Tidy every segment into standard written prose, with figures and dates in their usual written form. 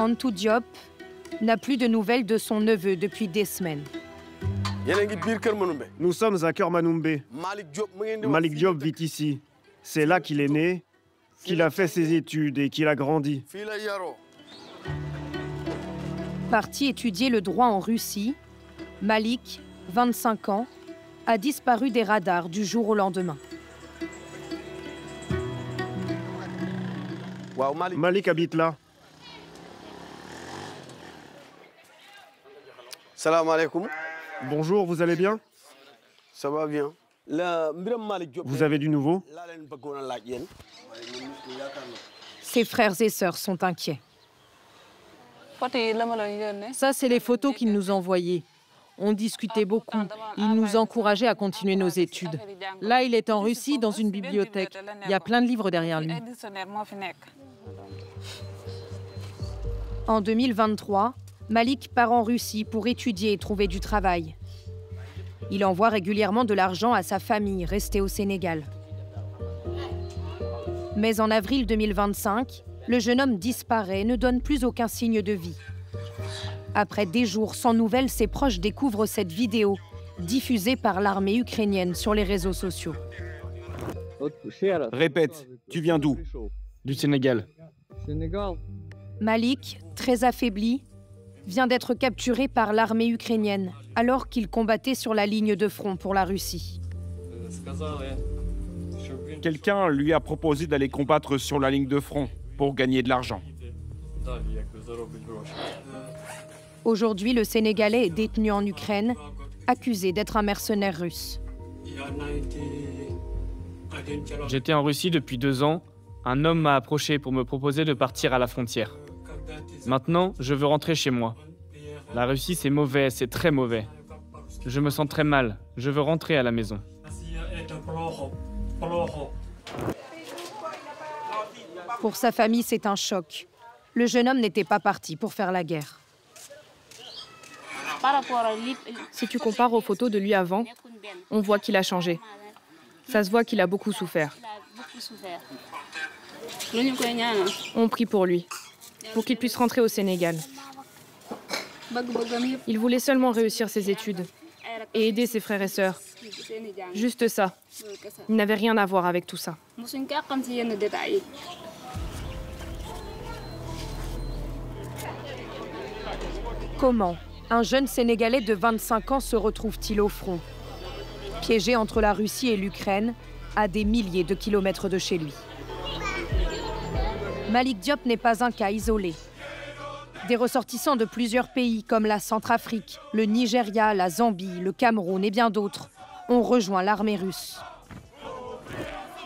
Antou Diop n'a plus de nouvelles de son neveu depuis des semaines. Nous sommes à Kër Manoumbe. Malik Diop vit ici. C'est là qu'il est né, qu'il a fait ses études et qu'il a grandi. Parti étudier le droit en Russie, Malik, 25 ans, a disparu des radars du jour au lendemain. Malik habite là. Salam alaikum. Bonjour, vous allez bien? Ça va bien. Vous avez du nouveau? Ses frères et sœurs sont inquiets. Ça, c'est les photos qu'il nous envoyait. On discutait beaucoup. Il nous encourageait à continuer nos études. Là, il est en Russie, dans une bibliothèque. Il y a plein de livres derrière lui. En 2023, Malik part en Russie pour étudier et trouver du travail. Il envoie régulièrement de l'argent à sa famille, restée au Sénégal. Mais en avril 2025, le jeune homme disparaît et ne donne plus aucun signe de vie. Après des jours sans nouvelles, ses proches découvrent cette vidéo, diffusée par l'armée ukrainienne sur les réseaux sociaux. Répète, tu viens d'où? Du Sénégal. Malik, très affaibli, vient d'être capturé par l'armée ukrainienne alors qu'il combattait sur la ligne de front pour la Russie. Quelqu'un lui a proposé d'aller combattre sur la ligne de front pour gagner de l'argent. Aujourd'hui, le Sénégalais est détenu en Ukraine, accusé d'être un mercenaire russe. J'étais en Russie depuis 2 ans. Un homme m'a approché pour me proposer de partir à la frontière. Maintenant, je veux rentrer chez moi. La Russie, c'est mauvais, c'est très mauvais. Je me sens très mal. Je veux rentrer à la maison. Pour sa famille, c'est un choc. Le jeune homme n'était pas parti pour faire la guerre. Si tu compares aux photos de lui avant, on voit qu'il a changé. Ça se voit qu'il a beaucoup souffert. On prie pour lui, pour qu'il puisse rentrer au Sénégal. Il voulait seulement réussir ses études et aider ses frères et sœurs. Juste ça. Il n'avait rien à voir avec tout ça. Comment un jeune Sénégalais de 25 ans se retrouve-t-il au front, piégé entre la Russie et l'Ukraine, à des milliers de kilomètres de chez lui? Malik Diop n'est pas un cas isolé. Des ressortissants de plusieurs pays comme la Centrafrique, le Nigeria, la Zambie, le Cameroun et bien d'autres ont rejoint l'armée russe.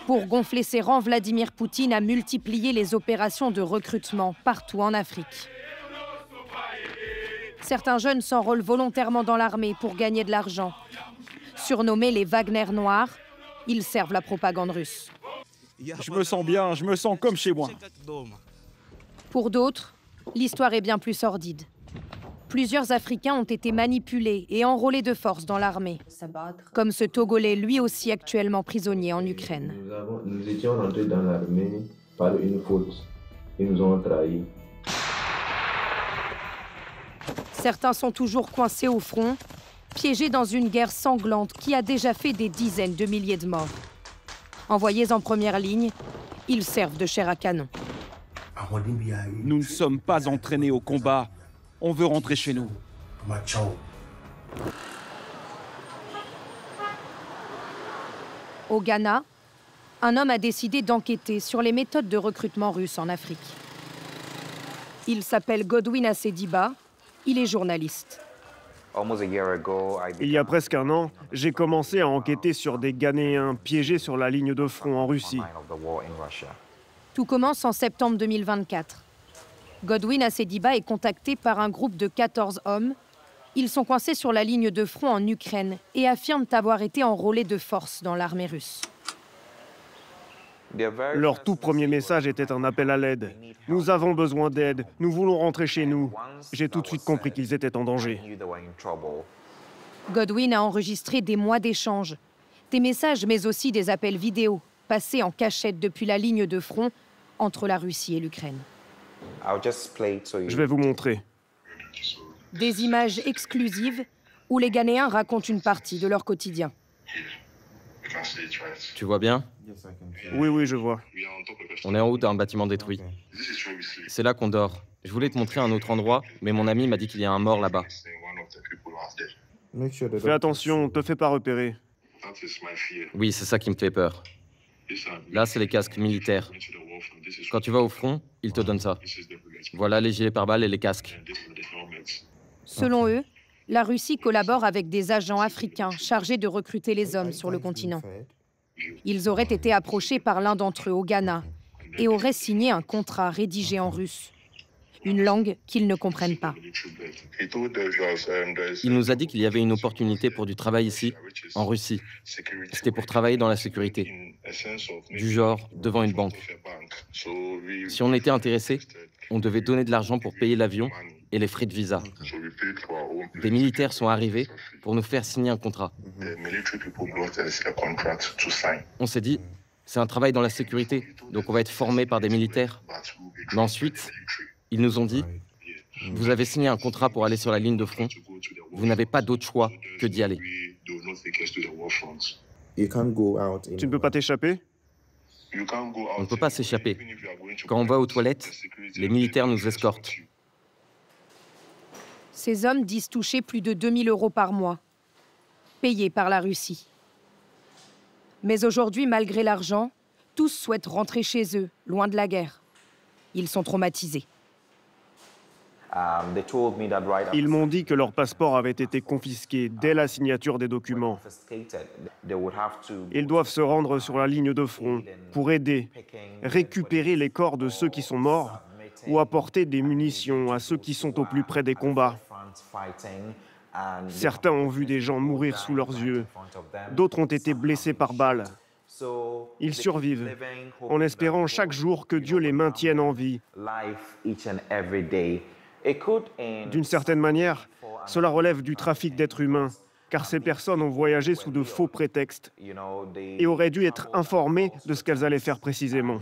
Pour gonfler ses rangs, Vladimir Poutine a multiplié les opérations de recrutement partout en Afrique. Certains jeunes s'enrôlent volontairement dans l'armée pour gagner de l'argent. Surnommés les Wagner noirs, ils servent la propagande russe. Je me sens bien, je me sens comme chez moi. Pour d'autres, l'histoire est bien plus sordide. Plusieurs Africains ont été manipulés et enrôlés de force dans l'armée, comme ce Togolais, lui aussi actuellement prisonnier en Ukraine. Nous étions rentrés dans l'armée par une faute. Ils nous ont trahis. Certains sont toujours coincés au front, piégés dans une guerre sanglante qui a déjà fait des dizaines de milliers de morts. Envoyés en première ligne, ils servent de chair à canon. Nous ne sommes pas entraînés au combat. On veut rentrer chez nous. Au Ghana, un homme a décidé d'enquêter sur les méthodes de recrutement russes en Afrique. Il s'appelle Godwin Asediba, il est journaliste. Il y a presque 1 an, j'ai commencé à enquêter sur des Ghanéens piégés sur la ligne de front en Russie. Tout commence en septembre 2024. Godwin Asediba est contacté par un groupe de 14 hommes. Ils sont coincés sur la ligne de front en Ukraine et affirment avoir été enrôlés de force dans l'armée russe. Leur tout premier message était un appel à l'aide. Nous avons besoin d'aide, nous voulons rentrer chez nous. J'ai tout de suite compris qu'ils étaient en danger. Godwin a enregistré des mois d'échanges, des messages mais aussi des appels vidéo, passés en cachette depuis la ligne de front entre la Russie et l'Ukraine. Je vais vous montrer. Des images exclusives où les Ghanéens racontent une partie de leur quotidien. Tu vois bien? Oui, je vois. On est en haut d'un bâtiment détruit. C'est là qu'on dort. Je voulais te montrer un autre endroit, mais mon ami m'a dit qu'il y a un mort là-bas. Fais attention, te fais pas repérer. Oui, c'est ça qui me fait peur. Là, c'est les casques militaires. Quand tu vas au front, ils te donnent ça. Voilà les gilets pare-balles et les casques. Selon eux, la Russie collabore avec des agents africains chargés de recruter les hommes sur le continent. Ils auraient été approchés par l'un d'entre eux au Ghana et auraient signé un contrat rédigé en russe, une langue qu'ils ne comprennent pas. Il nous a dit qu'il y avait une opportunité pour du travail ici, en Russie. C'était pour travailler dans la sécurité, du genre devant une banque. Si on était intéressé, on devait donner de l'argent pour payer l'avion et les frais de visa. Des militaires sont arrivés pour nous faire signer un contrat. On s'est dit, c'est un travail dans la sécurité, donc on va être formé par des militaires. Mais ensuite, ils nous ont dit, vous avez signé un contrat pour aller sur la ligne de front. Vous n'avez pas d'autre choix que d'y aller. Tu ne peux pas t'échapper? On ne peut pas s'échapper. Quand on va aux toilettes, les militaires nous escortent. Ces hommes disent toucher plus de 2 000 € par mois, payés par la Russie. Mais aujourd'hui, malgré l'argent, tous souhaitent rentrer chez eux, loin de la guerre. Ils sont traumatisés. Ils m'ont dit que leur passeport avait été confisqué dès la signature des documents. Ils doivent se rendre sur la ligne de front pour aider, récupérer les corps de ceux qui sont morts ou apporter des munitions à ceux qui sont au plus près des combats. Certains ont vu des gens mourir sous leurs yeux, d'autres ont été blessés par balles. Ils survivent, en espérant chaque jour que Dieu les maintienne en vie. D'une certaine manière, cela relève du trafic d'êtres humains, car ces personnes ont voyagé sous de faux prétextes et auraient dû être informées de ce qu'elles allaient faire précisément.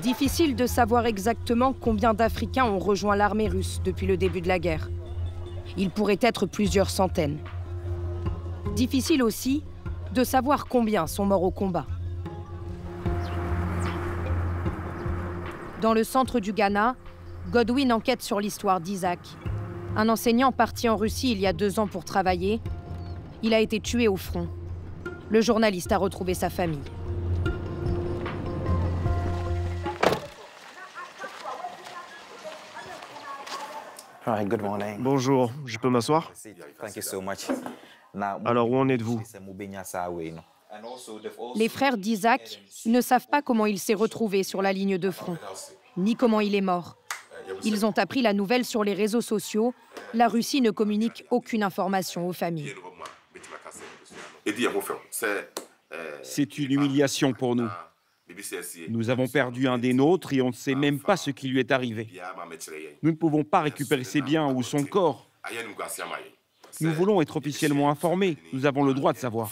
Difficile de savoir exactement combien d'Africains ont rejoint l'armée russe depuis le début de la guerre. Il pourrait être plusieurs centaines. Difficile aussi de savoir combien sont morts au combat. Dans le centre du Ghana, Godwin enquête sur l'histoire d'Isaac. Un enseignant parti en Russie il y a 2 ans pour travailler. Il a été tué au front. Le journaliste a retrouvé sa famille. Bonjour, je peux m'asseoir? Alors, où en êtes-vous? Les frères d'Isaac ne savent pas comment il s'est retrouvé sur la ligne de front, ni comment il est mort. Ils ont appris la nouvelle sur les réseaux sociaux. La Russie ne communique aucune information aux familles. C'est une humiliation pour nous. Nous avons perdu un des nôtres et on ne sait même pas ce qui lui est arrivé. Nous ne pouvons pas récupérer ses biens ou son corps. Nous voulons être officiellement informés. Nous avons le droit de savoir.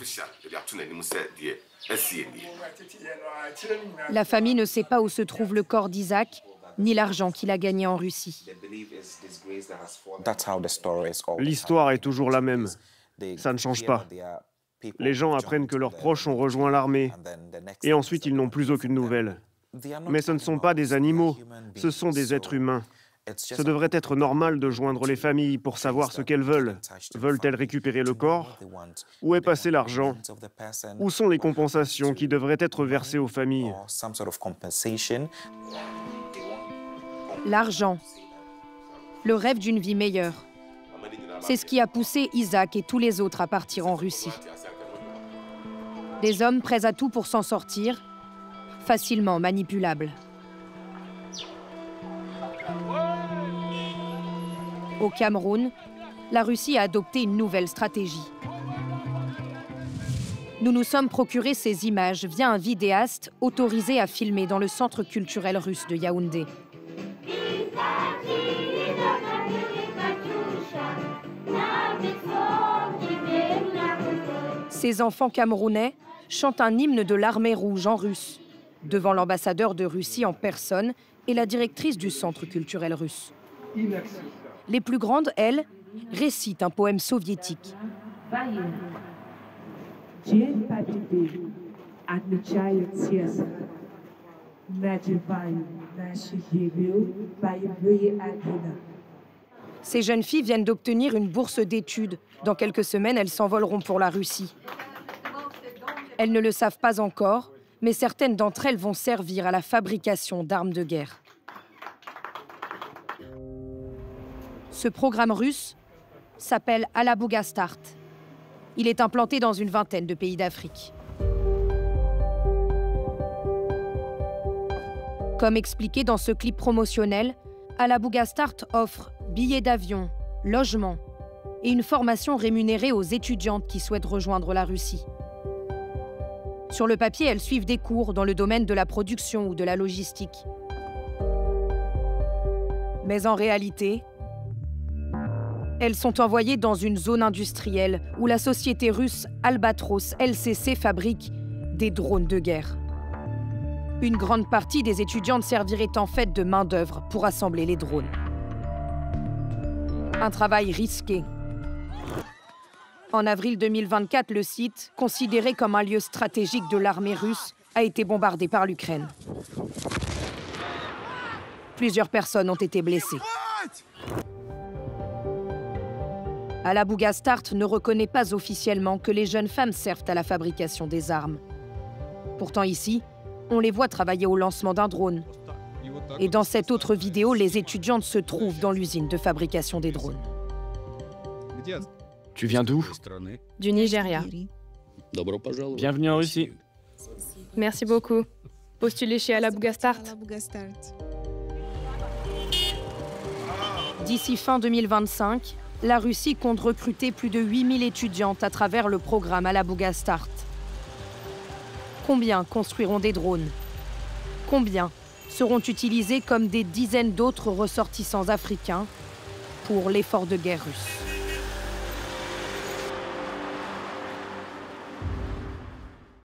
La famille ne sait pas où se trouve le corps d'Isaac, ni l'argent qu'il a gagné en Russie. L'histoire est toujours la même. Ça ne change pas. Les gens apprennent que leurs proches ont rejoint l'armée et ensuite ils n'ont plus aucune nouvelle. Mais ce ne sont pas des animaux, ce sont des êtres humains. Ce devrait être normal de joindre les familles pour savoir ce qu'elles veulent. Veulent-elles récupérer le corps? Où est passé l'argent? Où sont les compensations qui devraient être versées aux familles? L'argent. Le rêve d'une vie meilleure. C'est ce qui a poussé Isaac et tous les autres à partir en Russie. Des hommes prêts à tout pour s'en sortir, facilement manipulables. Au Cameroun, la Russie a adopté une nouvelle stratégie. Nous nous sommes procuré ces images via un vidéaste autorisé à filmer dans le centre culturel russe de Yaoundé. Ces enfants camerounais chantent un hymne de l'armée rouge en russe, devant l'ambassadeur de Russie en personne et la directrice du centre culturel russe. Les plus grandes, elles, récitent un poème soviétique. Ces jeunes filles viennent d'obtenir une bourse d'études. Dans quelques semaines, elles s'envoleront pour la Russie. Elles ne le savent pas encore, mais certaines d'entre elles vont servir à la fabrication d'armes de guerre. Ce programme russe s'appelle Alabuga Start. Il est implanté dans une vingtaine de pays d'Afrique. Comme expliqué dans ce clip promotionnel, Alabuga Start offre billets d'avion, logement et une formation rémunérée aux étudiantes qui souhaitent rejoindre la Russie. Sur le papier, elles suivent des cours dans le domaine de la production ou de la logistique. Mais en réalité, elles sont envoyées dans une zone industrielle où la société russe Albatros LCC fabrique des drones de guerre. Une grande partie des étudiantes servirait en fait de main-d'œuvre pour assembler les drones. Un travail risqué. En avril 2024, le site, considéré comme un lieu stratégique de l'armée russe, a été bombardé par l'Ukraine. Plusieurs personnes ont été blessées. Alabuga Start ne reconnaît pas officiellement que les jeunes femmes servent à la fabrication des armes. Pourtant ici, on les voit travailler au lancement d'un drone. Et dans cette autre vidéo, les étudiantes se trouvent dans l'usine de fabrication des drones. Tu viens d'où? Du Nigeria. Bienvenue en Russie. Merci beaucoup. Postulez chez Alabuga Start. D'ici fin 2025, la Russie compte recruter plus de 8000 étudiantes à travers le programme Alabuga Start. Combien construiront des drones? Combien seront utilisés comme des dizaines d'autres ressortissants africains pour l'effort de guerre russe?